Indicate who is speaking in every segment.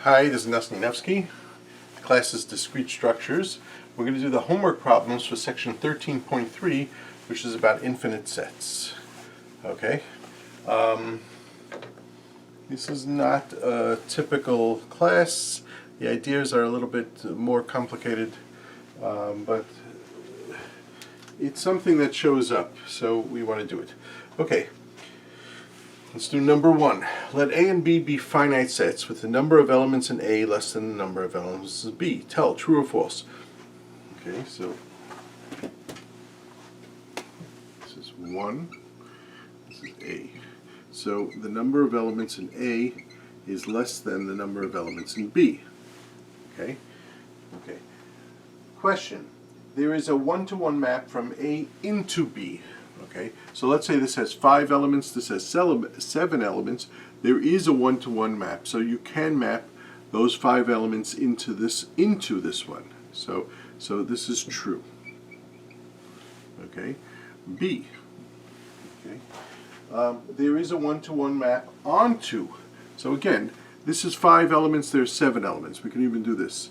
Speaker 1: Hi, this is Nesnyanevsky. The class is Discrete Structures. We're going to do the homework problems for section 13.3, which is about infinite sets. Okay. This is not a typical class. The ideas are a little bit more complicated, but it's something that shows up, so we want to do it. Okay. Let's do number one. Let A and B be finite sets with the number of elements in A less than the number of elements in B. Tell, true or false. Okay, so this is 1, this is A. So the number of elements in A is less than the number of elements in B. Okay? Okay. Question. There is a one-to-one map from A into B. Okay, so let's say this has 5 elements, this has 7 elements. There is a one-to-one map, so you can map those 5 elements into this one. So this is true. Okay, B. Okay, there is a one-to-one map onto. So again, this is 5 elements. There's 7 elements. We can even do this: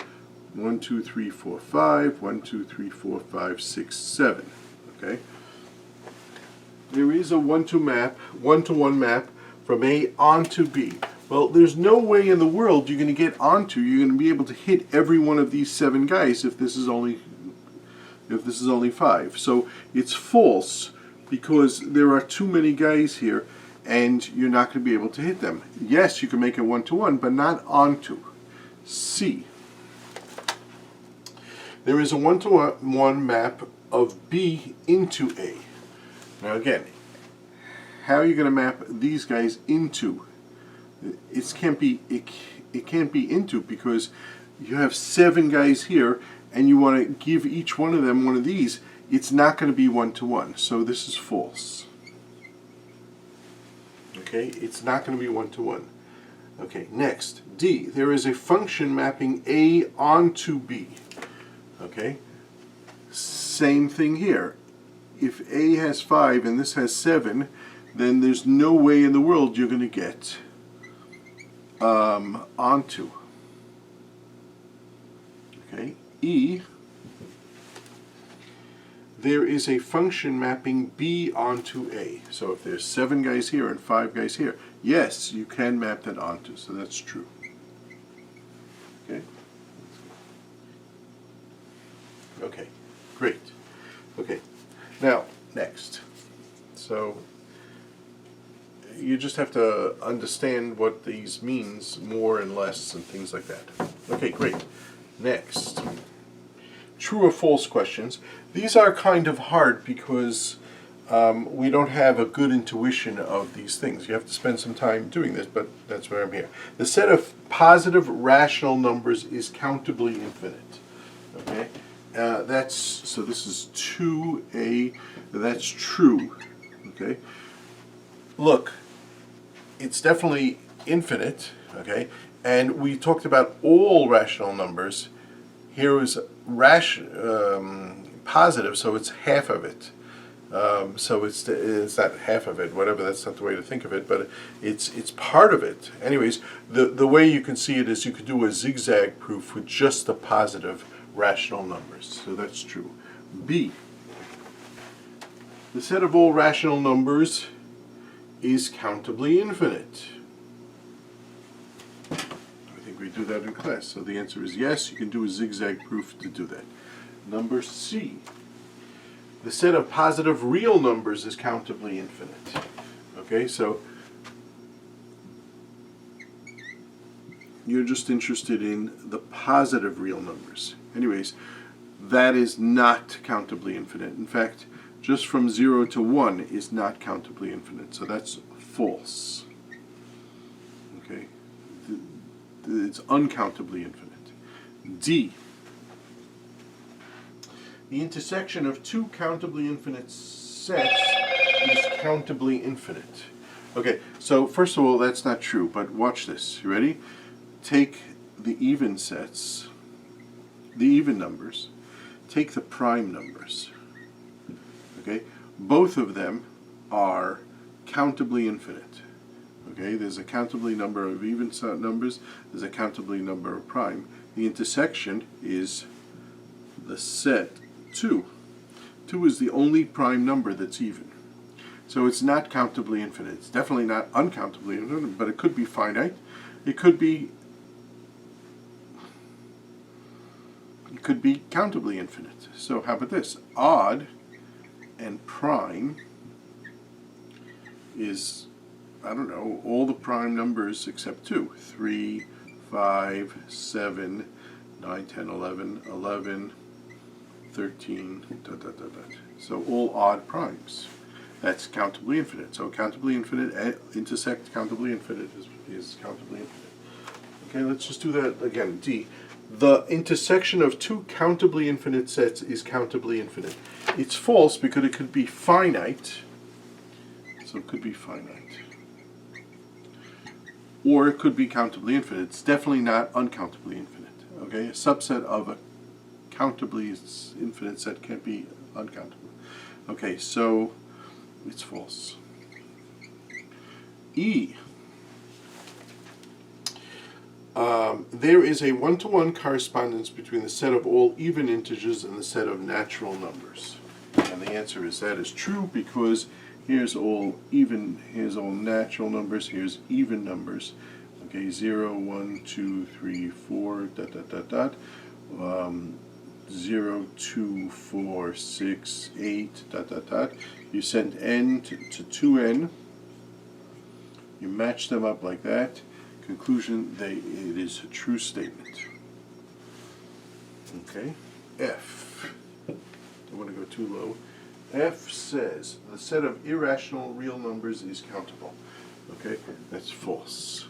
Speaker 1: 1, 2, 3, 4, 5. 1, 2, 3, 4, 5, 6, 7. Okay. There is a one-to-one map from A onto B. Well, there's no way in the world you're going to get onto. You're going to be able to hit every one of these 7 guys if this is only 5. So it's false because there are too many guys here, and you're not going to be able to hit them. Yes, you can make it one-to-one, but not onto. C. There is a one-to-one map of B into A. Now again, how are you going to map these guys into? It can't be into, because you have 7 guys here and you want to give each one of them one of these. It's not going to be one-to-one, so this is false. Okay, it's not going to be one-to-one. Okay, next, D. There is a function mapping A onto B. Okay, same thing here. If A has 5 and this has 7, then there's no way in the world you're going to get onto. Okay. E. There is a function mapping B onto A. So if there's 7 guys here and 5 guys here, yes, you can map that onto. So that's true. Okay. Okay. Great. Okay. Now, next. So, you just have to understand what these means more and less and things like that. Okay, great. Next. True or false questions. These are kind of hard because we don't have a good intuition of these things. You have to spend some time doing this, but that's why I'm here. The set of positive rational numbers is countably infinite. Okay? So this is 2A, that's true. Okay, look, it's definitely infinite. Okay, and we talked about all rational numbers. Here is positive, so it's half of it. So it's not half of it, whatever. That's not the way to think of it, but it's part of it. Anyways, the way you can see it is you could do a zigzag proof with just the positive rational numbers. So that's true. B. The set of all rational numbers is countably infinite. I think we do that in class. So the answer is yes, you can do a zigzag proof to do that. Number C. The set of positive real numbers is countably infinite. Okay, so you're just interested in the positive real numbers. Anyways, that is not countably infinite. In fact, just from 0 to 1 is not countably infinite. So that's false. Okay, it's uncountably infinite. D. The intersection of 2 countably infinite sets is countably infinite. Okay, so first of all, that's not true, but watch this. You ready? Take the even sets, the even numbers, take the prime numbers. Okay, both of them are countably infinite. Okay, there's a countably number of even numbers, there's a countably number of prime. The intersection is the set 2. 2 is the only prime number that's even. So it's not countably infinite. It's definitely not uncountably infinite, but it could be finite. It could be countably infinite. So how about this? Odd and prime is, I don't know, all the prime numbers except 2. 3, 5, 7, 9, 10, 11, 11, 13, So all odd primes. That's countably infinite. So countably infinite intersect countably infinite is countably infinite. Okay, let's just do that again. D. The intersection of two countably infinite sets is countably infinite. It's false because it could be finite. So it could be finite. Or it could be countably infinite. It's definitely not uncountably infinite. Okay, a subset of a countably infinite set can't be uncountable. Okay, so it's false. E. There is a one-to-one correspondence between the set of all even integers and the set of natural numbers. And the answer is that is true because here's all natural numbers, here's even numbers. Okay, 0, 1, 2, 3, 4, 0, 2, 4, 6, 8, You send n to 2n. You match them up like that. Conclusion, it is a true statement. Okay, F. Don't want to go too low. F says the set of irrational real numbers is countable. Okay, that's false.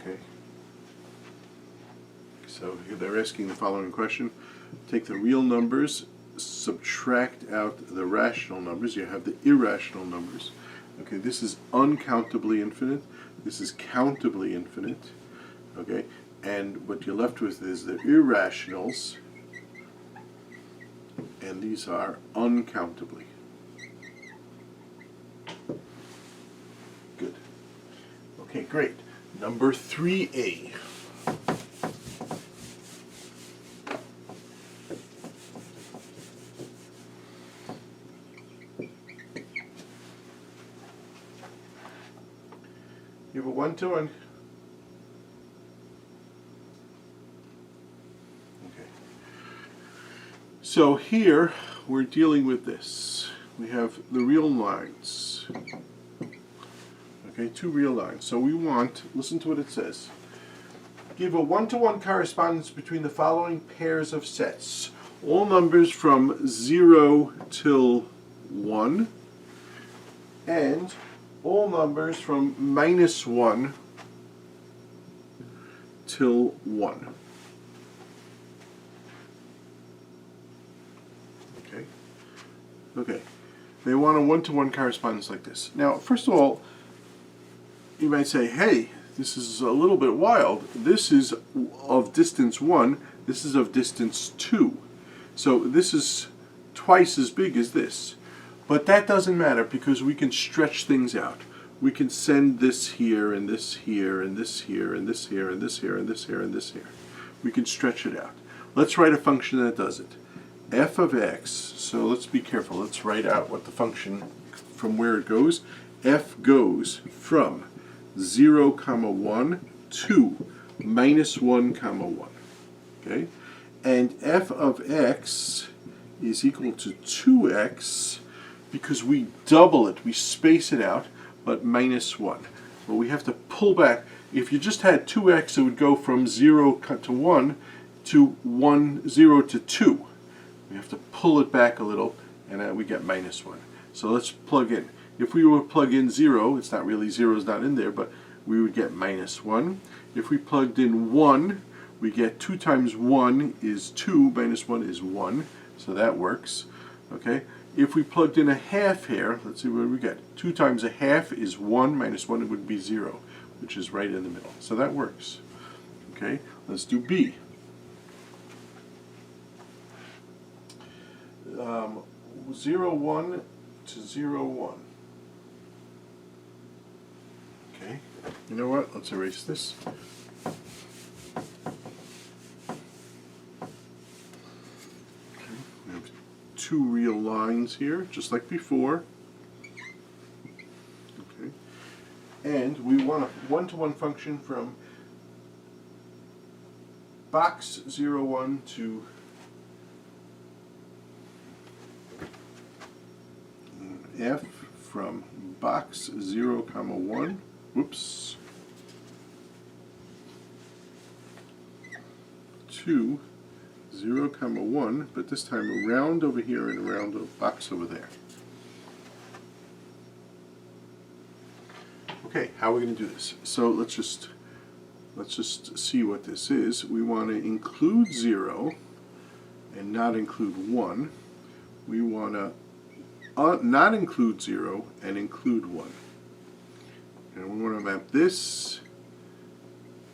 Speaker 1: Okay. So they're asking the following question. Take the real numbers, subtract out the rational numbers. You have the irrational numbers. Okay, this is uncountably infinite. This is countably infinite. Okay, and what you're left with is the irrationals, and these are uncountably. Good. Okay, great. Number 3A. You have a one-to-one. Okay. So here we're dealing with this. We have the real lines. Okay, two real lines. So we want, listen to what it says. Give a one-to-one correspondence between the following pairs of sets. All numbers from 0 till 1 and all numbers from -1 till 1. Okay? Okay. They want a one-to-one correspondence like this. Now, first of all, you might say, hey, this is a little bit wild. This is of distance 1. This is of distance 2. So this is twice as big as this. But that doesn't matter because we can stretch things out. We can send this here and this here and this here and this here and this here and this here and this here. We can stretch it out. Let's write a function that does it. F of x, so let's be careful. Let's write out what the function, from where it goes. F goes from 0, 1 to -1, 1. Okay? And f of x is equal to 2x because we double it, we space it out, but -1. Well, we have to pull back. If you just had 2x, it would go from 0 to 1 to 0 to 2. We have to pull it back a little, and we get -1. So let's plug in. If we were to plug in 0, it's not really 0 is not in there, but we would get -1. If we plugged in 1, we get 2 times 1 is 2, -1 is 1, so that works. Okay. If we plugged in a half here, let's see what we get. 2 times a half is 1, -1 it would be 0, which is right in the middle. So that works. Okay, let's do B. 0, 1 to 0, 1. Okay, you know what? Let's erase this. Okay, we have two real lines here, just like before. Okay, and we want a one-to-one function from box 0, 1 to f from box 0, 1, whoops, to 0, 1, but this time around over here and around the box over there. Okay, how are we going to do this? So let's just see what this is. We want to include 0 and not include 1. We want to not include 0 and include 1. And we want to map this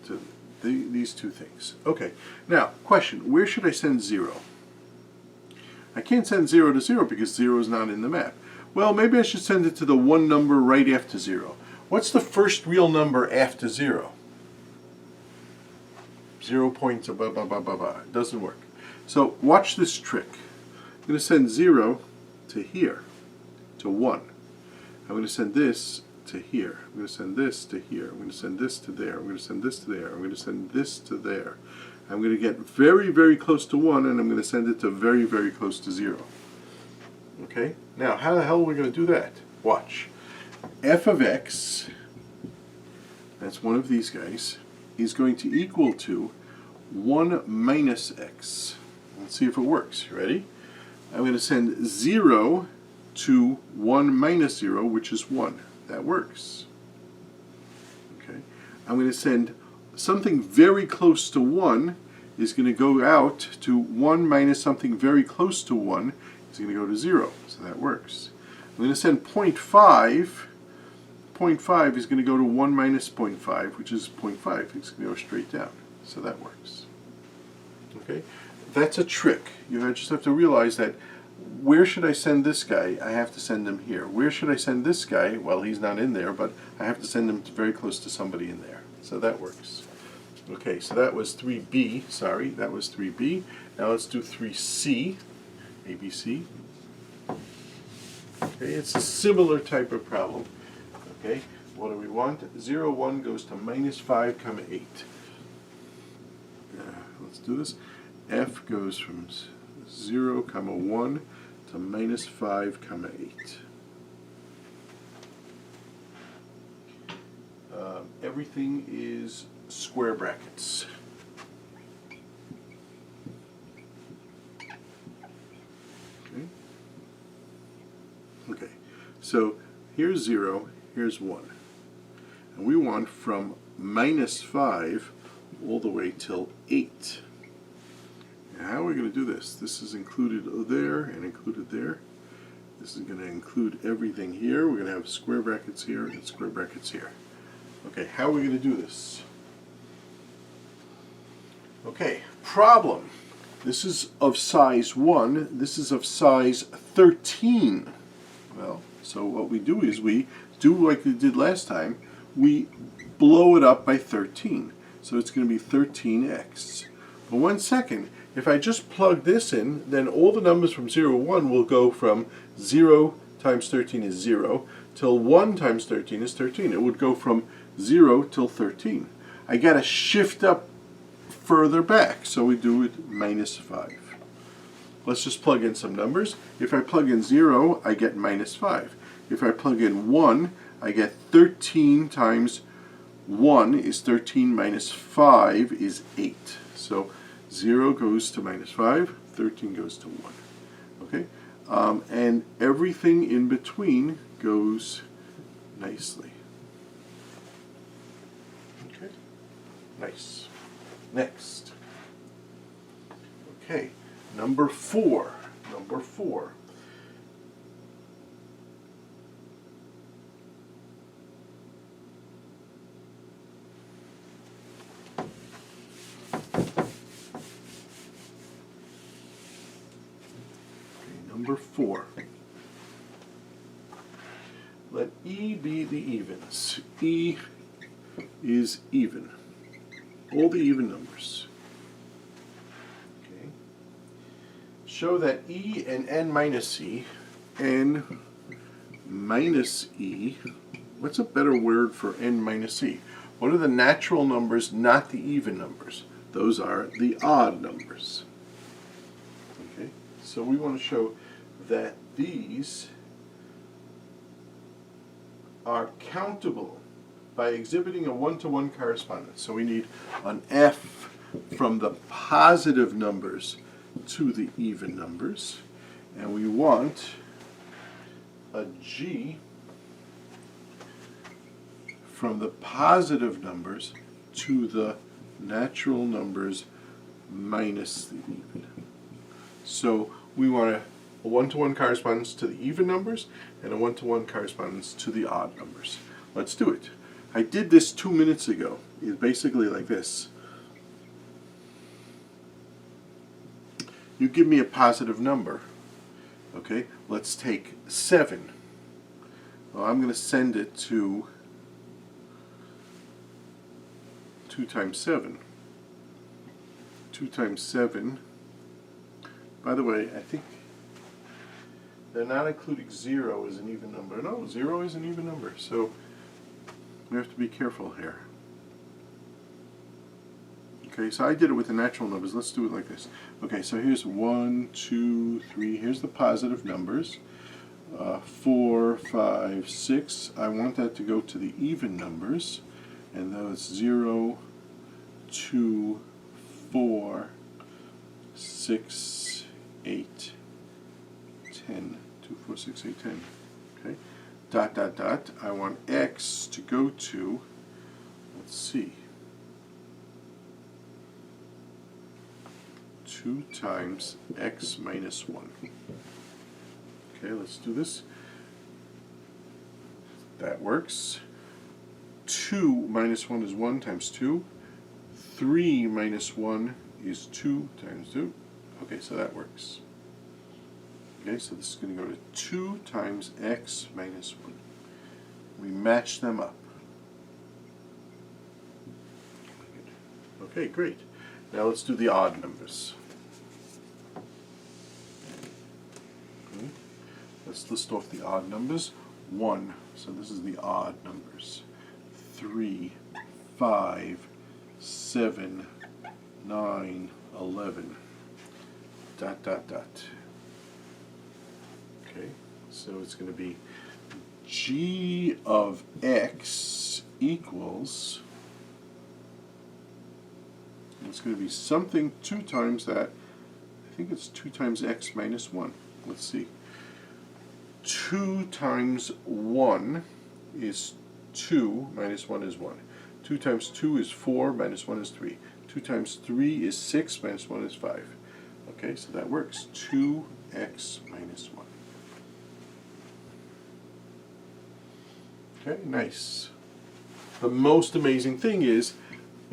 Speaker 1: to these two things. Okay, now, question, where should I send 0? I can't send 0 to 0 because 0 is not in the map. Well, maybe I should send it to the one number right after 0. What's the first real number after 0? 0 points, blah, blah, blah, blah, blah. It doesn't work. So watch this trick. I'm going to send 0 to here, to 1. I'm going to send this to here. I'm going to send this to here. I'm going to send this to there. I'm going to send this to there. I'm going to send this to there. I'm going to get very, very close to 1, and I'm going to send it to very, very close to 0. Okay? Now, how the hell are we going to do that? Watch. F of x, that's one of these guys, is going to equal to 1 minus x. Let's see if it works. Ready? I'm going to send 0 to 1 minus 0, which is 1. That works. Okay. I'm going to send something very close to 1 is going to go out to 1 minus something very close to 1 is going to go to 0. So that works. I'm going to send 0.5. 0.5 is going to go to 1 minus 0.5, which is 0.5. It's going to go straight down. So that works. Okay? That's a trick. You just have to realize that where should I send this guy? I have to send him here. Where should I send this guy? Well, he's not in there, but I have to send him very close to somebody in there. So that works. Okay, so that was 3b. Sorry, that was 3b. Now let's do 3c. ABC. Okay, it's a similar type of problem. Okay, what do we want? 0, 1 goes to minus 5, 8. Let's do this. F goes from 0, 1 to minus 5, 8. Everything is square brackets. Okay. Okay. So here's 0, here's 1. And we want from minus 5 all the way till 8. Now how are we going to do this? This is included there and included there. This is going to include everything here. We're going to have square brackets here and square brackets here. Okay, how are we going to do this? Okay, problem. This is of size 1. This is of size 13. Well, so what we do is we do like we did last time. We blow it up by 13. So it's going to be 13x. But 1 second. If I just plug this in, then all the numbers from 0 to 1 will go from 0 times 13 is 0 till 1 times 13 is 13. It would go from 0 till 13. I got to shift up further back, so we do it minus 5. Let's just plug in some numbers. If I plug in 0, I get minus 5. If I plug in 1, I get 13 times 1 is 13 minus 5 is 8. So 0 goes to minus 5, 13 goes to 1. Okay? And everything in between goes nicely. Okay? Nice. Next. Okay, number 4. Number 4. Number 4. Let E be the evens. E is even. All the even numbers. Okay. Show that e and n minus e, n minus e, what's a better word for n minus e? What are the natural numbers, not the even numbers? Those are the odd numbers. Okay, so we want to show that these are countable by exhibiting a one-to-one correspondence. So we need an f from the positive numbers to the even numbers, and we want a g from the positive numbers to the natural numbers minus the even. So we want a one-to-one correspondence to the even numbers and a one-to-one correspondence to the odd numbers. Let's do it. I did this 2 minutes ago. It's basically like this. You give me a positive number. Okay, let's take 7. Well, I'm going to send it to 2 times 7. 2 times 7. By the way, I think they're not including 0 as an even number. No, 0 is an even number. So we have to be careful here. Okay, so I did it with the natural numbers. Let's do it like this. Okay, so here's 1, 2, 3. Here's the positive numbers. 4, 5, 6. I want that to go to the even numbers. And those 0, 2, 4, 6, 8, 10. 2, 4, 6, 8, 10. Okay. Dot, dot, dot. I want x to go to, let's see, 2 times x minus 1. Okay, let's do this. That works. 2 minus 1 is 1 times 2. 3 minus 1 is 2 times 2. Okay, so that works. Okay, so this is going to go to 2 times x minus 1. We match them up. Okay, great. Now let's do the odd numbers. Okay. Let's list off the odd numbers. 1, so this is the odd numbers. 3, 5, 7, 9, 11. Dot, dot, dot. Okay, so it's going to be g of x equals, it's going to be something 2 times that. I think it's 2 times x minus 1. Let's see. 2 times 1 is 2, minus 1 is 1. 2 times 2 is 4, minus 1 is 3. 2 times 3 is 6, minus 1 is 5. Okay, so that works. 2x minus 1. Okay, nice. The most amazing thing is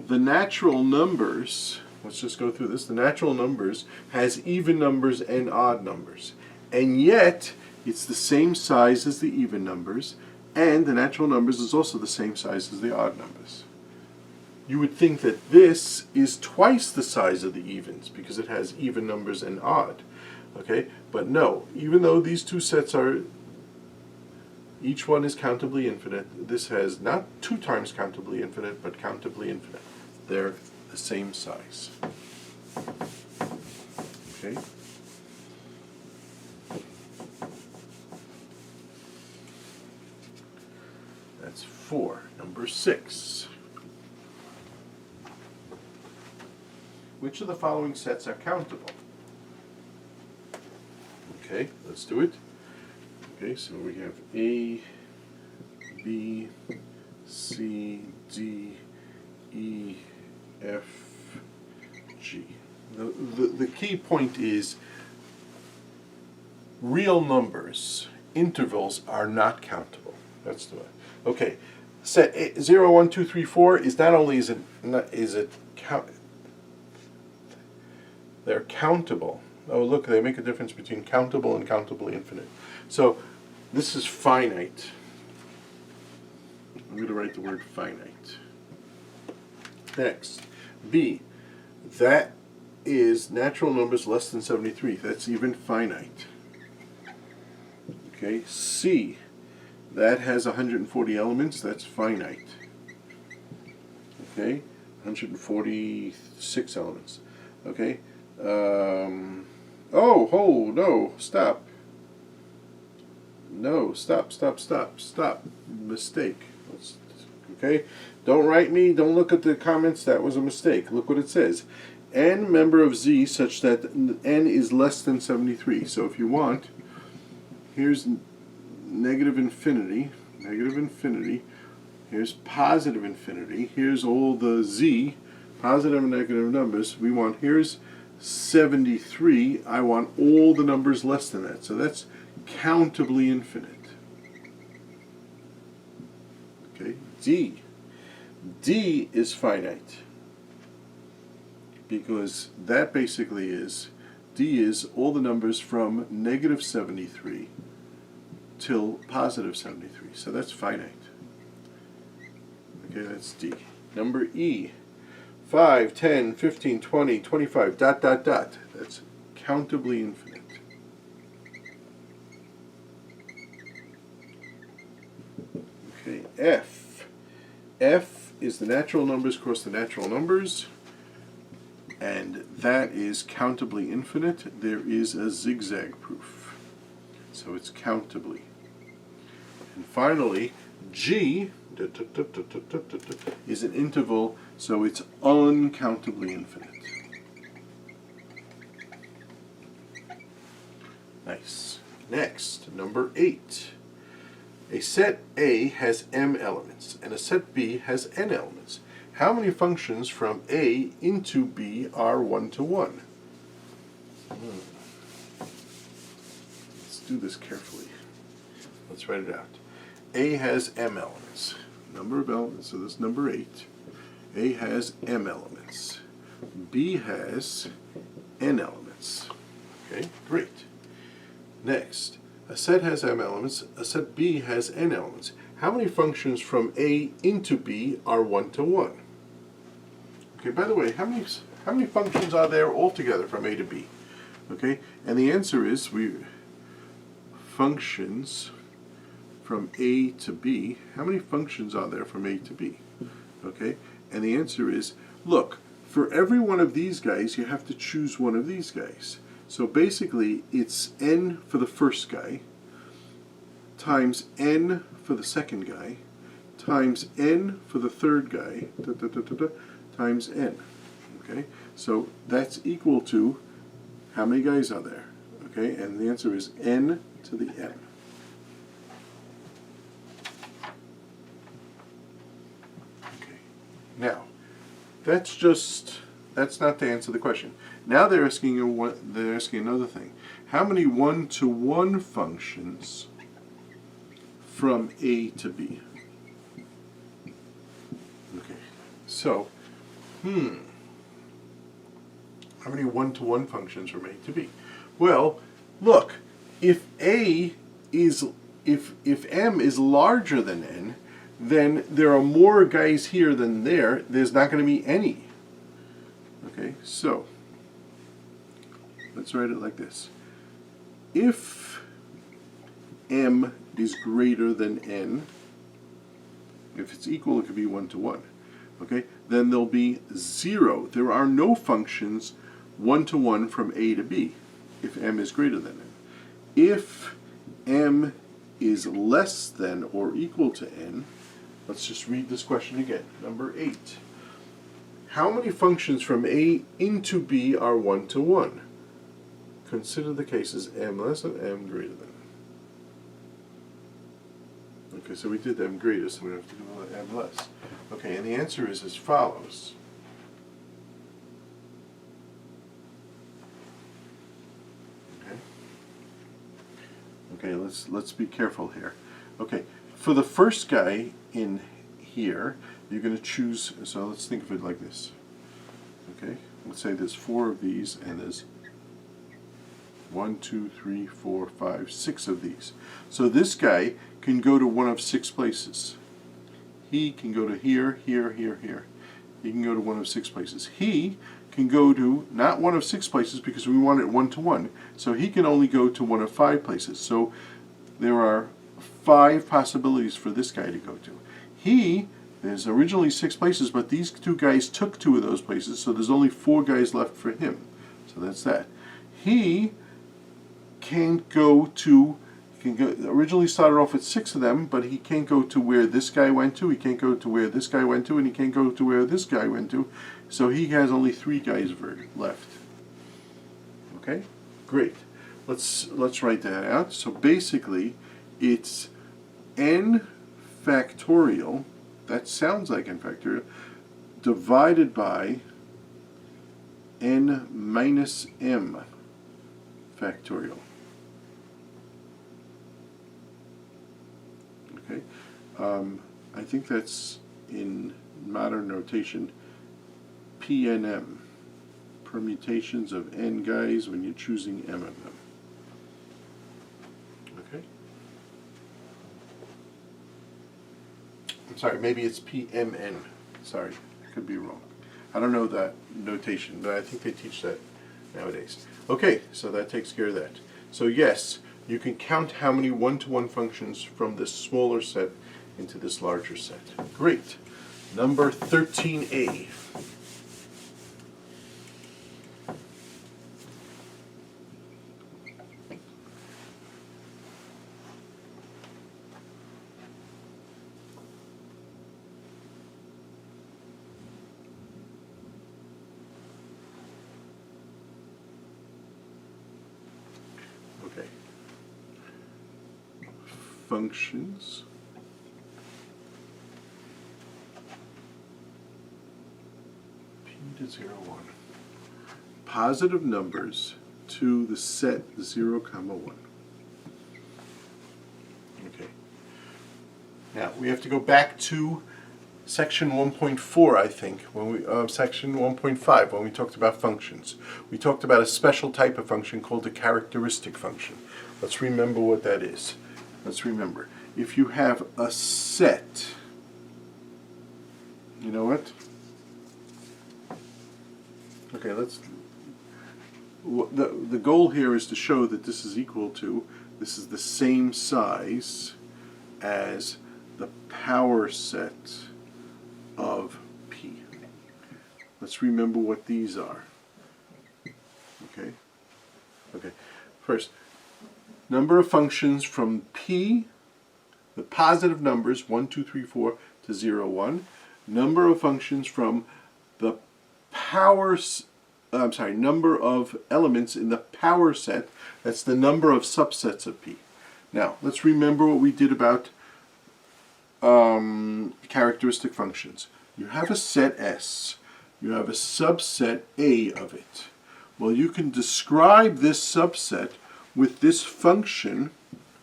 Speaker 1: the natural numbers, let's just go through this, the natural numbers has even numbers and odd numbers. And yet, it's the same size as the even numbers, and the natural numbers is also the same size as the odd numbers. You would think that this is twice the size of the evens because it has even numbers and odd. Okay, but no, even though these two sets are, each one is countably infinite, this has not 2 times countably infinite, but countably infinite. They're the same size. Okay. That's 4. Number 6. Which of the following sets are countable? Okay, let's do it. Okay, so we have A, B, C, D, E, F, G. The key point is real numbers, intervals, are not countable. That's the way. Okay, set 0, 1, 2, 3, 4 is not only they're countable. Oh, look, they make a difference between countable and countably infinite. So this is finite. I'm going to write the word finite. Next, B. That is natural numbers less than 73. That's even finite. Okay, C. That has 140 elements. That's finite. Okay, 146 elements. Okay. No, stop. No, stop. Mistake. Okay, don't write me, don't look at the comments, that was a mistake. Look what it says. N member of Z such that N is less than 73. So if you want, here's negative infinity, here's positive infinity, here's all the Z, positive and negative numbers. We want, here's 73, I want all the numbers less than that. So that's countably infinite. Okay, D. D is finite, because that basically is, D is all the numbers from negative 73 till positive 73. So that's finite. Okay, that's D. Number E. 5, 10, 15, 20, 25, ... That's countably infinite. Okay, F. F is the natural numbers cross the natural numbers, and that is countably infinite. There is a zigzag proof, so it's countably. And finally, G is an interval, so it's uncountably infinite. Nice. Next, number 8. A set A has m elements, and a set B has n elements. How many functions from A into B are 1 to 1? Let's do this carefully. Let's write it out. A has m elements. Number of elements, so this is number 8. A has m elements. B has n elements. Okay, great. Next, a set has m elements, a set B has n elements. How many functions from A into B are 1 to 1? Okay, by the way, how many functions are there altogether from A to B? Okay, and the answer is functions from A to B. How many functions are there from A to B? Okay, and the answer is, look, for every one of these guys, you have to choose one of these guys. So basically, it's n for the first guy, times n for the second guy, times n for the third guy, times n. Okay, so that's equal to, how many guys are there? Okay, and the answer is n to the n. Okay, now, that's not to answer the question. Now they're asking another thing. How many 1-to-1 functions from A to B? Okay, so, how many 1-to-1 functions from A to B? Well, look, if M is larger than n, then there are more guys here than there. There's not going to be any. Okay, so let's write it like this. If m is greater than n, if it's equal, it could be 1-to-1. Okay, then there'll be 0. There are no functions 1-to-1 from A to B if m is greater than n. If m is less than or equal to n, let's just read this question again. Number 8. How many functions from A into B are 1-to-1? Consider the cases m less than m greater than. Okay, so we did m greater, so we don't have to do m less. Okay, and the answer is as follows. Okay, let's be careful here. Okay, for the first guy in here, you're going to choose, so let's think of it like this. Okay, let's say there's 4 of these, and there's 1, 2, 3, 4, 5, 6 of these. So this guy can go to one of 6 places. He can go to here, here, here, here. He can go to one of 6 places. He can go to not one of 6 places because we want it 1 to 1. So he can only go to one of 5 places. So there are 5 possibilities for this guy to go to. There's originally 6 places, but these 2 guys took 2 of those places, so there's only 4 guys left for him. So that's that. He can't go to, originally started off with 6 of them, but he can't go to where this guy went to, he can't go to where this guy went to, and he can't go to where this guy went to. So he has only 3 guys left. Okay? Great. Let's write that out. So basically, it's n factorial, that sounds like n factorial, divided by n minus m factorial. Okay, I think that's in modern notation PNM, permutations of n guys when you're choosing m of them. Okay. I'm sorry, maybe it's PMN. Sorry, I could be wrong. I don't know that notation, but I think they teach that nowadays. Okay, so that takes care of that. So yes, you can count how many one-to-one functions from this smaller set into this larger set. Great. Number 13A. Okay. Functions. P to 0, 1. Positive numbers to the set 0, 1. Okay. Now we have to go back to section 1.4, I think, when we section 1.5 when we talked about functions. We talked about a special type of function called a characteristic function. Let's remember what that is. Let's remember. If you have a set, you know what? Okay, the goal here is to show that this is equal to, this is the same size as the power set of P. Let's remember what these are. Okay? Okay. First, number of functions from P, the positive numbers 1, 2, 3, 4 to 0, 1. Number of functions from the number of elements in the power set, that's the number of subsets of P. Now, let's remember what we did about characteristic functions. You have a set S. You have a subset A of it. Well, you can describe this subset with this function.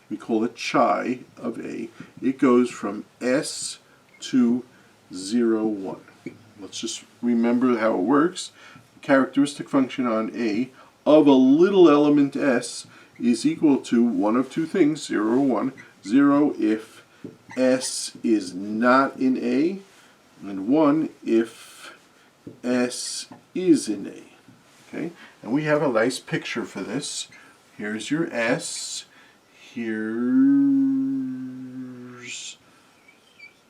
Speaker 1: We call it chi of A. It goes from S to 0, 1. Let's just remember how it works. The characteristic function on A of a little element S is equal to one of two things, 0 or 1. 0 if S is not in A, and 1 if S is in A. Okay? And we have a nice picture for this. Here's your S. Here's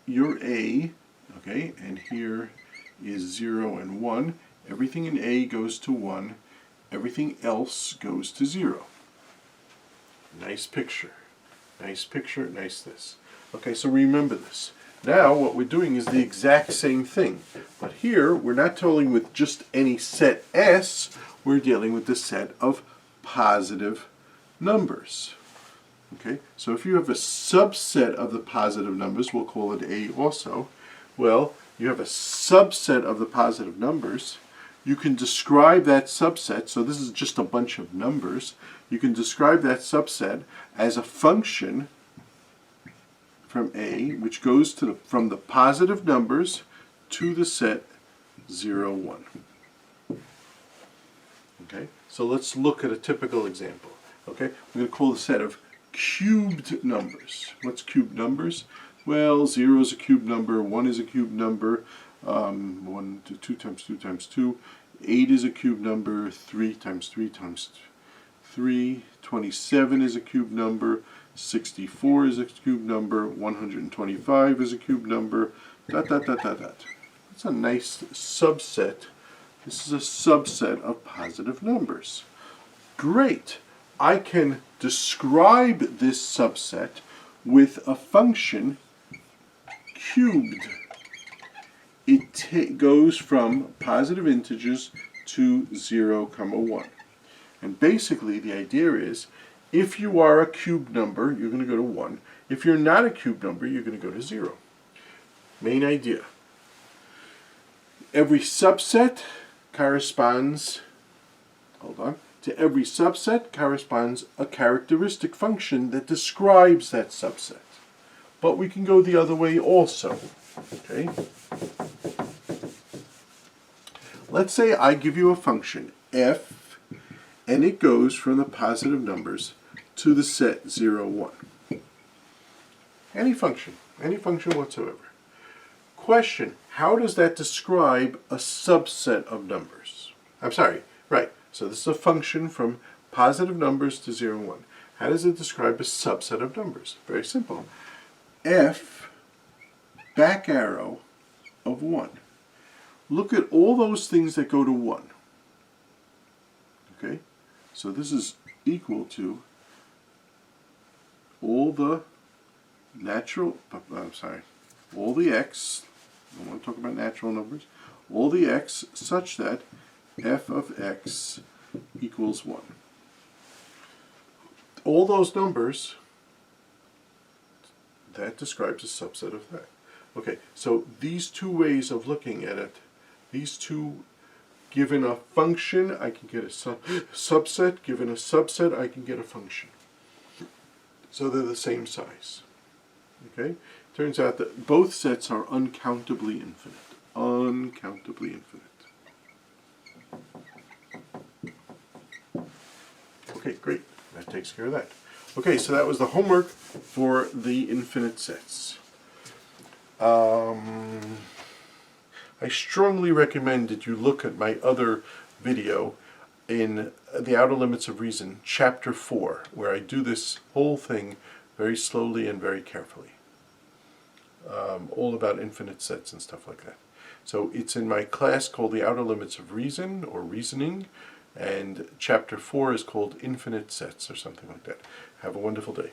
Speaker 1: your A. Okay? And here is 0 and 1. Everything in A goes to 1. Everything else goes to 0. Nice picture. Nice picture, nice this. Okay, so remember this. Now what we're doing is the exact same thing. But here we're not dealing with just any set S, we're dealing with the set of positive numbers. Okay, so if you have a subset of the positive numbers, we'll call it A also. Well, you have a subset of the positive numbers. You can describe that subset, so this is just a bunch of numbers. You can describe that subset as a function from A, which goes to from the positive numbers to the set 0, 1. Okay, so let's look at a typical example. Okay, we're going to call the set of cubed numbers. What's cubed numbers? Well, 0 is a cube number, 1 is a cube number, 1 to 2 times 2 times 2. 8 is a cube number. 3 times 3 times 3. 27 is a cube number. 64 is a cube number. 125 is a cube number. Dot, dot, dot, dot, dot. It's a nice subset. This is a subset of positive numbers. Great. I can describe this subset with a function cubed. It goes from positive integers to 0, 1. And basically the idea is, if you are a cube number, you're going to go to 1. If you're not a cube number, you're going to go to 0. Main idea. Every subset corresponds, to every subset corresponds a characteristic function that describes that subset. But we can go the other way also. Okay? Let's say I give you a function, f, and it goes from the positive numbers to the set 0, 1. Any function whatsoever. Question, how does that describe a subset of numbers? I'm sorry, right. So this is a function from positive numbers to 0, 1. How does it describe a subset of numbers? Very simple. F back arrow of 1. Look at all those things that go to 1. Okay? So this is equal to all the all the x, I want to talk about natural numbers, all the x such that f of x equals 1. All those numbers, that describes a subset of that. Okay, so these two ways of looking at it, these two, given a function, I can get a subset. Given a subset, I can get a function. So they're the same size. Okay? Turns out that both sets are uncountably infinite. Uncountably infinite. Okay, great. That takes care of that. Okay, so that was the homework for the infinite sets. I strongly recommend that you look at my other video in The Outer Limits of Reason, Chapter 4, where I do this whole thing very slowly and very carefully. All about infinite sets and stuff like that. So it's in my class called The Outer Limits of Reason, or Reasoning, and Chapter 4 is called Infinite Sets, or something like that. Have a wonderful day.